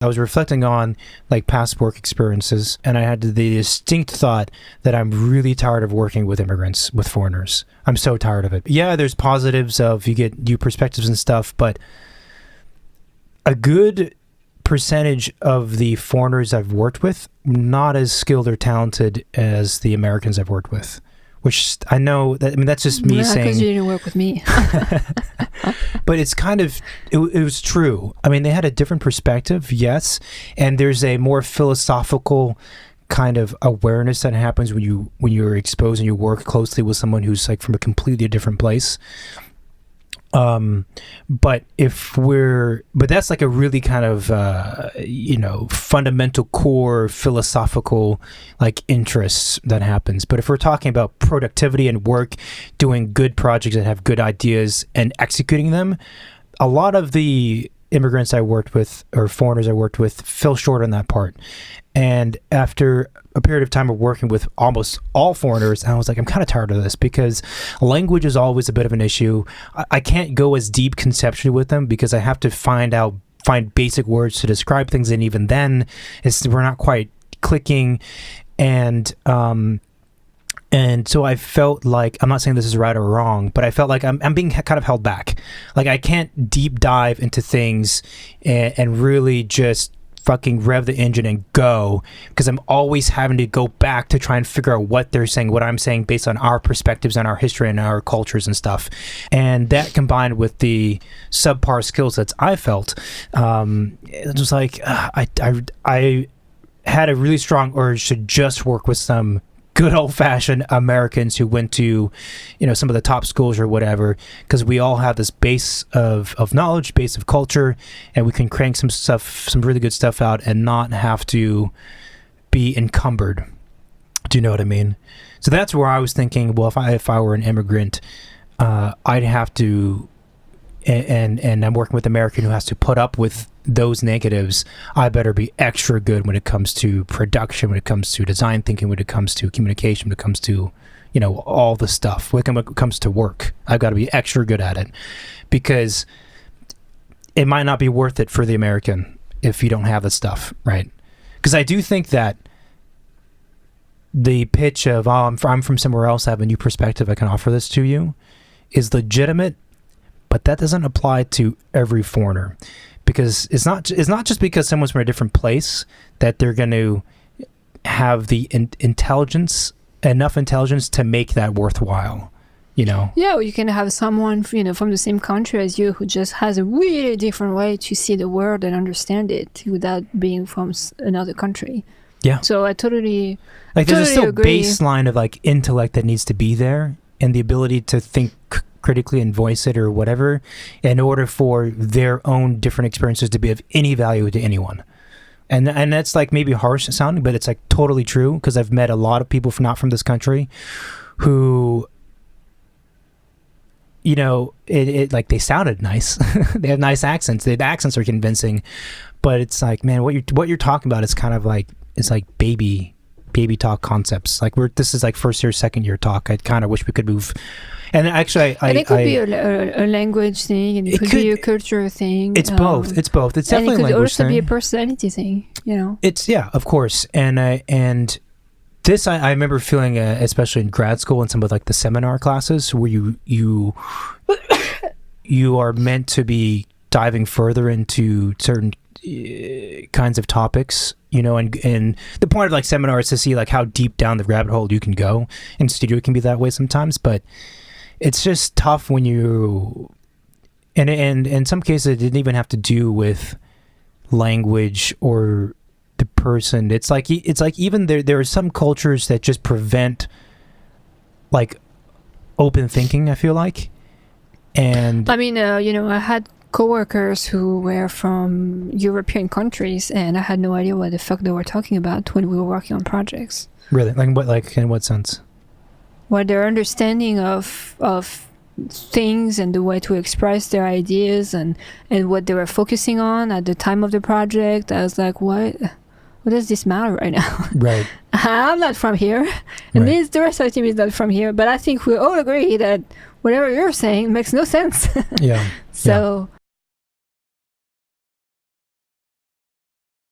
I was reflecting on like past work experiences, and I had the distinct thought that I'm really tired of working with immigrants, with foreigners. I'm so tired of it. Yeah, there's positives of you get new perspectives and stuff, but a good percentage of the foreigners I've worked with, not as skilled or talented as the Americans I've worked with. Which I know that, I mean, that's just me saying. Because you didn't work with me. But it's kind of, it was true. I mean, they had a different perspective, yes. And there's a more philosophical kind of awareness that happens when you're exposed and you work closely with someone who's like from a completely different place. But that's like a really kind of, fundamental core philosophical like interests that happens. But if we're talking about productivity and work, doing good projects that have good ideas and executing them, a lot of the immigrants I worked with or foreigners I worked with fell short on that part. And after a period of time of working with almost all foreigners, I was like, I'm kind of tired of this because language is always a bit of an issue. I can't go as deep conceptually with them because I have to find basic words to describe things, and even then, we're not quite clicking. And so I felt like, I'm not saying this is right or wrong, but I felt like I'm being kind of held back. Like I can't deep dive into things and really just fucking rev the engine and go, because I'm always having to go back to try and figure out what they're saying, what I'm saying based on our perspectives and our history and our cultures and stuff. And that combined with the subpar skill sets I felt, it was like I had a really strong urge to just work with some good old-fashioned Americans who went to, some of the top schools or whatever, because we all have this base of knowledge, base of culture, and we can crank some really good stuff out and not have to be encumbered. Do you know what I mean? So that's where I was thinking, well, if I were an immigrant, I'd have to, and I'm working with an American who has to put up with those negatives. I better be extra good when it comes to production, when it comes to design thinking, when it comes to communication, when it comes to, all the stuff. When it comes to work, I've got to be extra good at it, because it might not be worth it for the American if you don't have the stuff, right? Because I do think that the pitch of, I'm from somewhere else, I have a new perspective, I can offer this to you, is legitimate, but that doesn't apply to every foreigner. Because it's not just because someone's from a different place that they're going to have the enough intelligence to make that worthwhile, Yeah, or you can have someone, from the same country as you who just has a really different way to see the world and understand it without being from another country. Yeah. So I totally there's still agree. Baseline of like intellect that needs to be there, and the ability to think critically and voice it or whatever, in order for their own different experiences to be of any value to anyone. And that's like maybe harsh sounding, but it's like totally true, because I've met a lot of people not from this country who, it like they sounded nice. They have nice accents. The accents are convincing, but it's like, man, what you're talking about is kind of like, it's like baby talk concepts. Like this is like first year, second year talk. I kind of wish we could move. And actually, it could be a language thing, and it could be a culture thing. It's both. It's both. It's definitely a language thing. And it could also be a personality thing, It's, yeah, of course. And this, I remember feeling, especially in grad school and some of like the seminar classes where you are meant to be diving further into certain kinds of topics, and the point of like seminars is to see like how deep down the rabbit hole you can go, and studio can be that way sometimes, but it's just tough when you, and in some cases it didn't even have to do with language or the person. It's like even there are some cultures that just prevent like open thinking, I feel like. And I mean, I had coworkers who were from European countries, and I had no idea what the fuck they were talking about when we were working on projects. Really? Like in what sense? Well, their understanding of things and the way to express their ideas and what they were focusing on at the time of the project. I was like, what does this matter right now? Right. I'm not from here, and right. The rest of the team is not from here, but I think we all agree that whatever you're saying makes no sense. Yeah. So